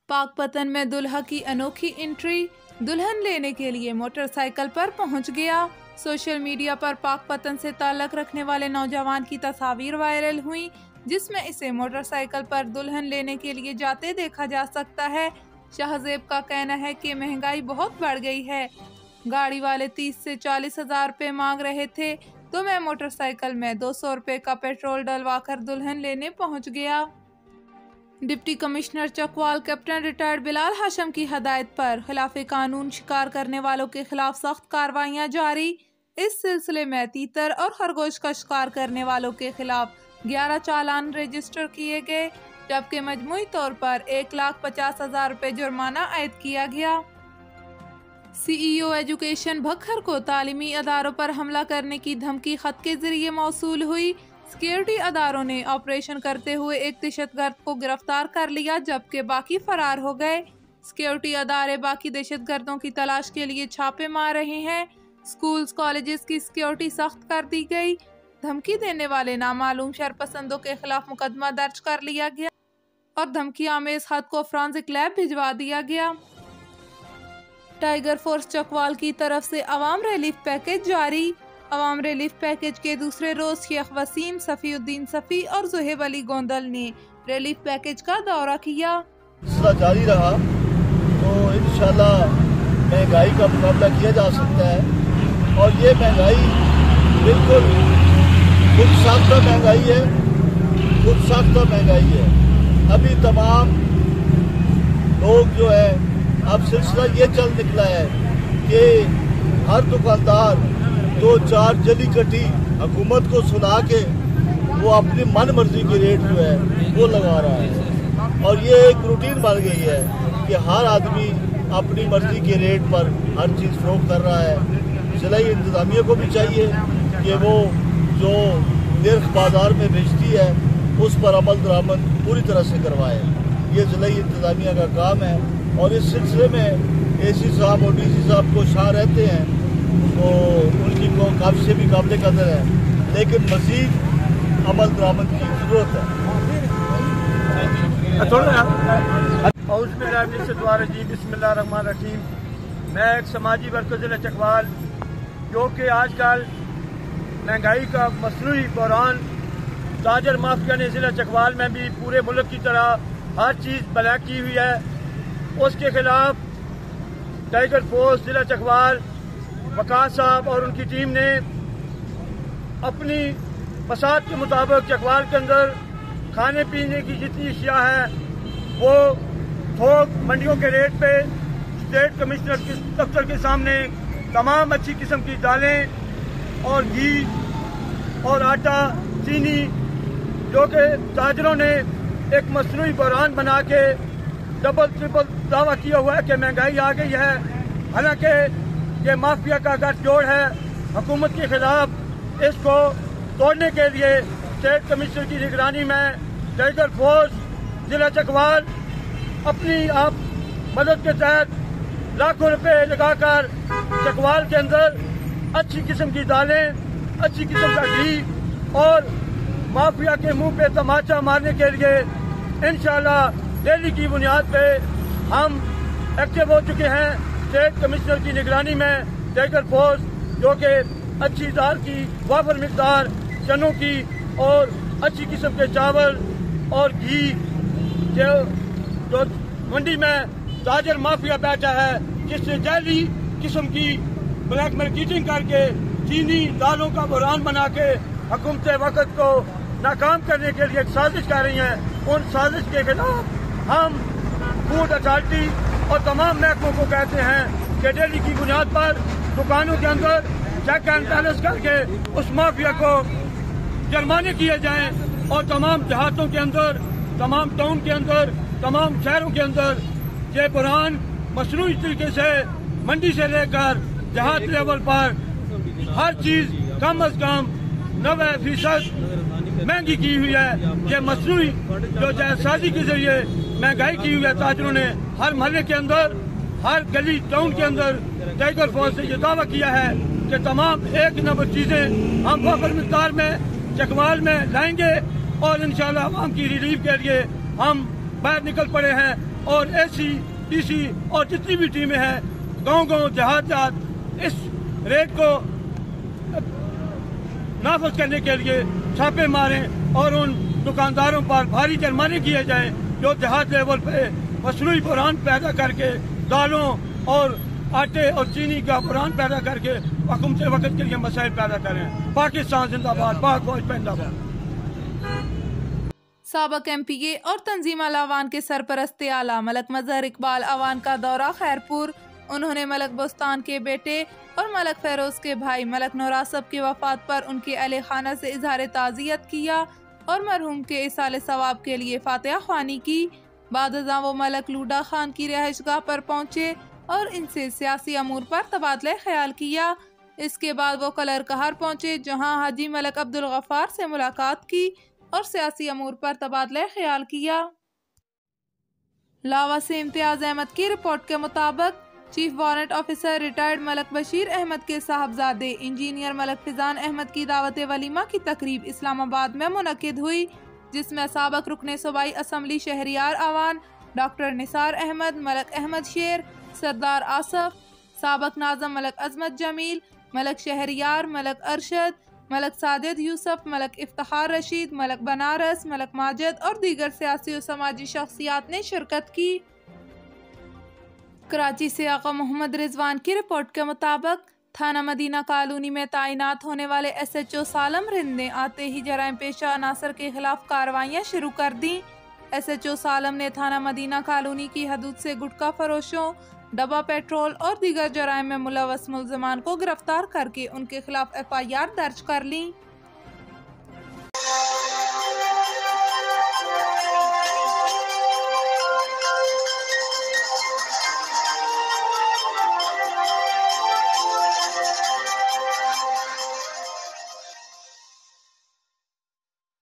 पाकपतन में दुल्हा की अनोखी एंट्री, दुल्हन लेने के लिए मोटरसाइकिल पर पहुंच गया। सोशल मीडिया पर पाकपतन से ताल्लुक रखने वाले नौजवान की तस्वीर वायरल हुई, जिसमें इसे मोटरसाइकिल पर दुल्हन लेने के लिए जाते देखा जा सकता है। शाहजेब का कहना है कि महंगाई बहुत बढ़ गई है, गाड़ी वाले 30 से 40 हजार रुपये मांग रहे थे, तो मैं मोटरसाइकिल में 200 रुपये का पेट्रोल डलवाकर दुल्हन लेने पहुंच गया। Deputy commissioner Chakwal captain retired Bilal Hashim की हदायत पर खिलाफ कानून शिकार करने वालों के खिलाफ सख्त कार्रवाइयां जारी। इस सिलसिले में तीतर और खरगोश का शिकार करने वालों के खिलाफ 11 चालान रजिस्टर किए गए, जबकि मजमूई तौर पर 1,50,000 रुपये जुर्माना आयद किया गया। CEO एजुकेशन भखर को तालीमी अदारों पर हमला करने की धमकी खत के जरिए मौसूल हुई। सिक्योरिटी अदारों ने ऑपरेशन करते हुए एक दहशतगर्द को गिरफ्तार कर लिया, जबकि बाकी फरार हो गए। सिक्योरिटी अदारे बाकी दहशतगर्दों की तलाश के लिए छापे मार रहे हैं। स्कूल्स कॉलेजेस की सिक्योरिटी सख्त कर दी गई। धमकी देने वाले नामालूम शरपसंदों के खिलाफ मुकदमा दर्ज कर लिया गया और धमकी आमेज खत को फोरेंसिक लैब भिजवा दिया गया। टाइगर फोर्स चकवाल की तरफ से अवाम रिलीफ पैकेज जारी। अवाम रिलीफ पैकेज के दूसरे रोज शेख वसीम, सफीउद्दीन सफी और जुहेब अली गोंदल ने रिलीफ पैकेज का दौरा किया। जारी रहा तो इंशाल्लाह महंगाई का मुकाबला किया जा सकता है, और ये महंगाई बिल्कुल खुद साख्ता महंगाई है, खुद साख्ता महंगाई है। अभी तमाम लोग जो है, अब सिलसिला ये चल निकला है कि हर दुकानदार 2-4 जली कटी हुकूमत को सुना के वो अपनी मन मर्जी के रेट जो है वो लगा रहा है, और ये एक रूटीन बन गई है कि हर आदमी अपनी मर्जी के रेट पर हर चीज़ फरोख्त कर रहा है। ज़िला इंतज़ामिया को भी चाहिए कि वो जो निर्ख बाजार में बेचती है उस पर अमल दरामद पूरी तरह से करवाए। ये ज़िला इंतज़ामिया का काम है, और इस सिलसिले में AC साहब और DC साहब को शाह रहते हैं, तो उनकी को काफ़ी से भी काबिल कदर है, लेकिन मज़ीद अमल दरामद की ज़रूरत है। बिस्मिल्लाहिर्रहमानिर्रहीम। मैं एक समाजी वर्कर ज़िला चकवाल, जो कि आजकल महंगाई का मसनूई बहरान ताजर माफिया ने ज़िला चकवाल में भी पूरे मुल्क की तरह हर चीज़ ब्लैक की हुई है, उसके खिलाफ टाइगर फोर्स ज़िला चकवाल वकार साहब और उनकी टीम ने अपनी पसाद के मुताबिक चकवाल के अंदर खाने पीने की जितनी अशिया है वो थोक मंडियों के रेट पे स्टेट कमिश्नर के दफ्तर के सामने तमाम अच्छी किस्म की दालें और घी और आटा, चीनी, जो कि ताजरों ने एक मसनूई बहरान बना के डबल ट्रिपल दावा किया हुआ है कि महंगाई आ गई है। हालांकि ये माफिया का गठजोड़ है हुकूमत के खिलाफ। इसको तोड़ने के लिए स्टेट कमिश्नर की निगरानी में टाइगर फोर्स जिला चकवाल अपनी आप मदद के तहत लाखों रुपए लगाकर चकवाल के अंदर अच्छी किस्म की दालें, अच्छी किस्म का घी और माफिया के मुंह पे तमाचा मारने के लिए इंशाल्लाह डेली की बुनियाद पे हम एक्टिव हो चुके हैं। स्टेट कमिश्नर की निगरानी में टाइगर फोर्स, जो कि अच्छी दाल की वाफर मिकदार, चनों की और अच्छी किस्म के चावल और घी, जो मंडी में ताजर माफिया बैठा है जिससे जाली किस्म की ब्लैक मार्केटिंग करके चीनी दालों का बहरान बना के हुकूमत वक्त को नाकाम करने के लिए एक साजिश कर रही हैं। उन साजिश के खिलाफ हम फूड अथॉरिटी और तमाम महकमों को कहते हैं कि डेली की बुनियाद पर दुकानों के अंदर चेक एंड बैलेंस करके उस माफिया को जुर्माने किए जाएं, और तमाम देहातों के अंदर, तमाम टाउन के अंदर, तमाम शहरों के अंदर ये बहरान मसनूई तरीके से मंडी से लेकर देहात लेवल पर हर चीज कम अज कम 90% महंगी की हुई है। ये मसनूई जो जायसाजी के जरिए महंगाई की हुई है ताजरों ने हर मोहल्ले के अंदर, हर गली टाउन के अंदर टाइगर फोर्स ने यह दावा किया है कि तमाम एक नंबर चीजें हम वाफर मिकदार में चकवाल में लाएंगे, और इंशाल्लाह आवाम की रिलीफ के लिए हम बाहर निकल पड़े हैं। और एसी डीसी और जितनी भी टीमें हैं गांव-गांव देहात इस रेड को नाफज करने के लिए छापे मारें और उन दुकानदारों पर भारी जुर्माने किए जाएं जो देहात लेवल पे मसनूई बुरान पैदा करके दालों और आटे और चीनी का बुरान पैदा करके हुकूमत वक्त के लिए मसाइल पैदा करें। पाकिस्तान जिंदाबाद, पाक फौज जिंदाबाद। साबक MPA और तंजीम अल-अवान के सरपरस्त आला मलक मजहर इकबाल अवान का दौरा खैरपुर। उन्होंने मलक बोस्तान के बेटे और मलक फेरोज के भाई मलक नौरासब की वफात पर उनके अहले खाना से इजहार ताज़ियत किया और मरहूम के इसाले सवाब के लिए फातिहा ख्वानी की। बाद वो मलक लूडा खान की रिहाइशगाह पर पहुँचे और इनसे सियासी अमूर पर तबादला ख्याल किया। इसके बाद वो कलर कहर पहुँचे जहाँ हाजी मलक अब्दुल गफ्फार से मुलाकात की और सियासी अमूर पर तबादला ख्याल किया। लावा से इम्तियाज अहमद की रिपोर्ट के मुताबिक chief warrant officer retired Malak Bashir Ahmed के साहबजादे इंजीनियर मलक फिजान अहमद की दावत वलीमा की तकरीब इस्लामाबाद में मुनक्किद हुई, जिसमें साबक रुकने सूबाई असम्बली शहरियार अवान डॉक्टर निसार अहमद, मलक अहमद शेर, सरदार आसफ, साबक नाज़म मलक अजमत जमील, मलक शहरियार, मलक अरशद, मलक साजिद यूसुफ, मलक इफ्तिखार रशीद, मलक बनारस, मलक माजिद और दीगर सियासी और समाजी शख्सियात ने शिरकत की। कराची से आका मोहम्मद रिजवान की रिपोर्ट के मुताबिक थाना मदीना कॉलोनी में तैनात होने वाले SHO सालम रिंद ने आते ही जराइम पेशा अनासर के खिलाफ कार्रवाइयाँ शुरू कर दी। SHO सालम ने थाना मदीना कॉलोनी की हदूद से गुटखा फरोशों, डब्बा पेट्रोल और दीगर जराइम में मुलव्वस मुल्ज़िमान को गिरफ्तार करके उनके खिलाफ FIR दर्ज कर ली।